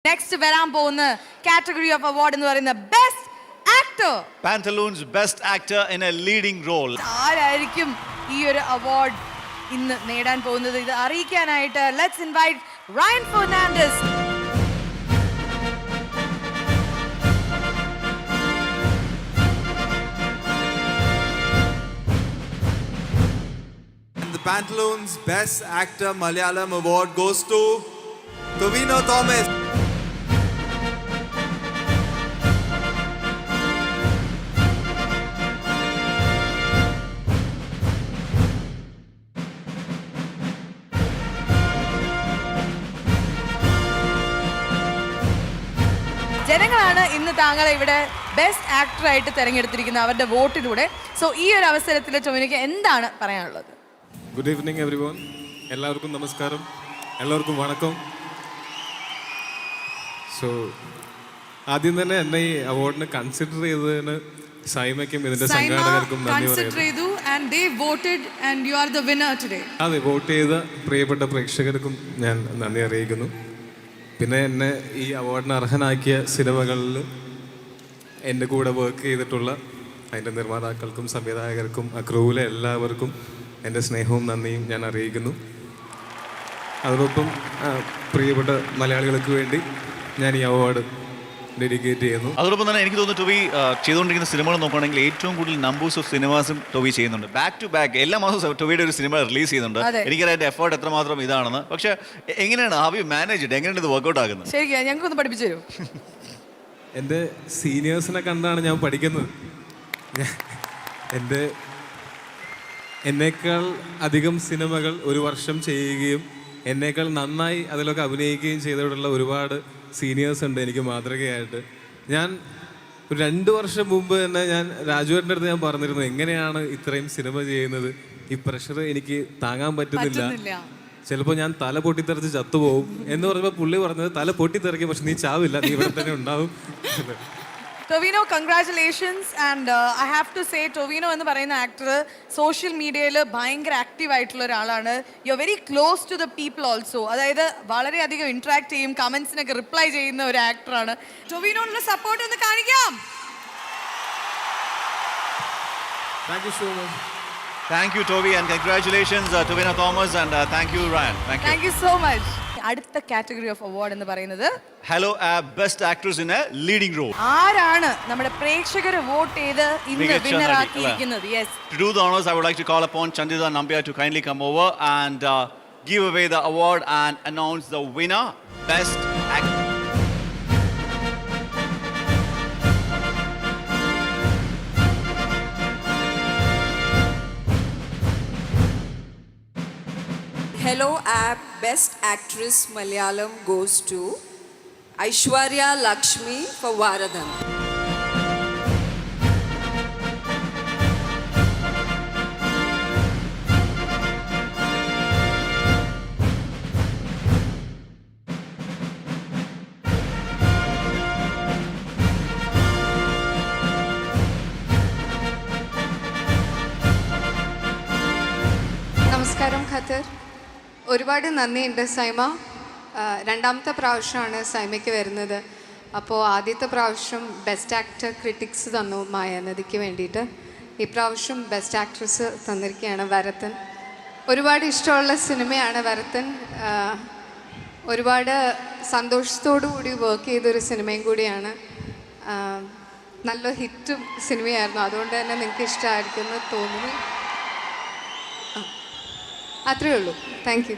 Next വരാൻ പോകുന്ന category of award എന്ന് പറയുന്ന best actor. Pantaloons best actor in a leading role. ആരായിരിക്കും ഈ ഒരു award ഇന്ന് നേടാൻ പോകുന്നത്? ഇത് അറിയിക്കാനായിട്ട് let's invite Ryan Fernandez. The Pantaloons Best Actor Malayalam Award goes to Tovino Thomas. ജനങ്ങളാണ് ഇന്ന് താങ്കളെ ഇവിടെ ബെസ്റ്റ് ആക്ടർ ആയിട്ട് തിരഞ്ഞെടുത്തിരിക്കുന്നത് അവരുടെ വോട്ടിലൂടെ. സോ ഈ ഒരു അവസരത്തിൽ ടൊവിനോയ്ക്ക് എന്താണ് പറയാനുള്ളത്? Good evening everyone. എല്ലാവർക്കും നമസ്കാരം, എല്ലാവർക്കും വണക്കം. സോ ആദ്യം തന്നെ എന്നെ ഈ അവാർഡിന് കൺസിഡർ ചെയ്തതിന് സൈമയ്ക്കും ഇതിന്റെ സംഘാടകർക്കും നന്ദി പറയുന്നു. അതെ, വോട്ട് ചെയ്ത പ്രിയപ്പെട്ട പ്രേക്ഷകർക്കും ഞാൻ നന്ദി അറിയിക്കുന്നു. പിന്നെ എന്നെ ഈ അവാർഡിന് അർഹനാക്കിയ സിനിമകളിൽ എൻ്റെ കൂടെ വർക്ക് ചെയ്തിട്ടുള്ള അതിൻ്റെ നിർമ്മാതാക്കൾക്കും സംവിധായകർക്കും ആ ക്രൂവിലെ എല്ലാവർക്കും എൻ്റെ സ്നേഹവും നന്ദിയും ഞാൻ അറിയിക്കുന്നു. അതോടൊപ്പം പ്രിയപ്പെട്ട മലയാളികൾക്ക് വേണ്ടി ഞാൻ ഈ അവാർഡ് ഡെഡിക്കേറ്റ് ചെയ്യുന്നു. അതോടൊപ്പം തന്നെ എനിക്ക് തോന്നുന്നു ടൊവി ചെയ്തുകൊണ്ടിരിക്കുന്ന സിനിമകൾ നോക്കുകയാണെങ്കിൽ ഏറ്റവും കൂടുതൽ നമ്പേഴ്സ് ഓഫ് സിനിമാസും ടൊവി ചെയ്യുന്നുണ്ട്. ബാക്ക് ടു ബാക്ക് എല്ലാ മാസവും ടൊവിയുടെ ഒരു സിനിമ റിലീസ് ചെയ്യുന്നുണ്ട്. എനിക്കറിയാം എഫേർട്ട് എത്രമാത്രം ഇതാണെന്ന്. പക്ഷെ എങ്ങനെയാണ് ഹാവ് യു മാനേജ് ഇറ്റ്? എങ്ങനെയാണ് ഇത് വർക്ക്ഔട്ട് ആകുന്നത്? ശരിക്കും ഞങ്ങൾക്കൊന്ന് പഠിപ്പിച്ചു തരൂ. എൻ്റെ സീനിയേഴ്സിനെ കണ്ടാണ് ഞാൻ പഠിക്കുന്നത്. എന്നേക്കാൾ അധികം സിനിമകൾ ഒരു വർഷം ചെയ്യുകയും എന്നേക്കാൾ നന്നായി അതിലൊക്കെ അഭിനയിക്കുകയും ചെയ്തിട്ടുള്ള ഒരുപാട് സീനിയേഴ്സ് ഉണ്ട് എനിക്ക് മാതൃകയായിട്ട്. ഞാൻ ഒരു 2 വർഷം മുമ്പ് തന്നെ ഞാൻ രാജുവേട്ടൻ്റെ അടുത്ത് ഞാൻ പറഞ്ഞിരുന്നു, എങ്ങനെയാണ് ഇത്രയും സിനിമ ചെയ്യുന്നത്, ഈ പ്രഷർ എനിക്ക് താങ്ങാൻ പറ്റുന്നില്ല, ചിലപ്പോൾ ഞാൻ തല പൊട്ടിത്തെറിച്ച് ചത്തുപോകും എന്ന് പറഞ്ഞപ്പോൾ പുള്ളി പറഞ്ഞത് തല പൊട്ടിത്തെറിക്കും, പക്ഷെ നീ ചാവില്ല, നീ ഇവിടെ തന്നെ ഉണ്ടാവും. Tovino, congratulations. And I have to say Tovino എന്ന് പറയുന്ന ആക്ടർ സോഷ്യൽ മീഡിയയിൽ ഭയങ്കര ആക്റ്റീവ് ആയിട്ടുള്ള ഒരാളാണ്. You are very close to the people also. അതായത് വളരെയധികം ഇന്ററാക്ട് ചെയ്യും, കമന്റ്സിനൊക്കെ റിപ്ലൈ ചെയ്യുന്ന ഒരു ആക്ടറാണ്. ടൊവിനോനുള്ള സപ്പോർട്ട് ഒന്ന് കാണിക്കാം. Thank you so much. Thank you Tovi and congratulations Tovino Thomas and thank you Ryan. Thank you so much. അടുത്ത കാറ്റഗറി ഓഫ് അവാർഡ് എന്ന് പറയുന്നത് hello best actress in a leading role. ആരാണ് നമ്മുടെ പ്രേക്ഷകർ വോട്ട് ചെയ്ത് ഇന്ന് വിന്നർ ആക്കിയിരിക്കുന്നത്? Yes, to do the honors I would like to call upon Chandida Nambiar to kindly come over and give away the award and announce the winner, best actor. Hello app Best Actress Malayalam goes to Aishwarya Lakshmi for Varadhan. നമസ്കാരം Qatar. ഒരുപാട് നന്ദിയുണ്ട് സൈമ. രണ്ടാമത്തെ പ്രാവശ്യമാണ് സൈമയ്ക്ക് വരുന്നത്. അപ്പോൾ ആദ്യത്തെ പ്രാവശ്യം best actor critics തന്നു മായാനദിക്ക് വേണ്ടിയിട്ട്. ഈ പ്രാവശ്യം ബെസ്റ്റ് ആക്ട്രസ് തന്നിരിക്കുകയാണ് വരത്തൻ. ഒരുപാട് ഇഷ്ടമുള്ള സിനിമയാണ് വരത്തൻ. ഒരുപാട് സന്തോഷത്തോടു കൂടി വർക്ക് ചെയ്തൊരു സിനിമയും കൂടിയാണ്. നല്ല ഹിറ്റും സിനിമയായിരുന്നു. അതുകൊണ്ട് തന്നെ നിങ്ങൾക്ക് ഇഷ്ടമായിരിക്കുമെന്ന് തോന്നുന്നു. അത്രയേ ഉള്ളൂ. Thank you.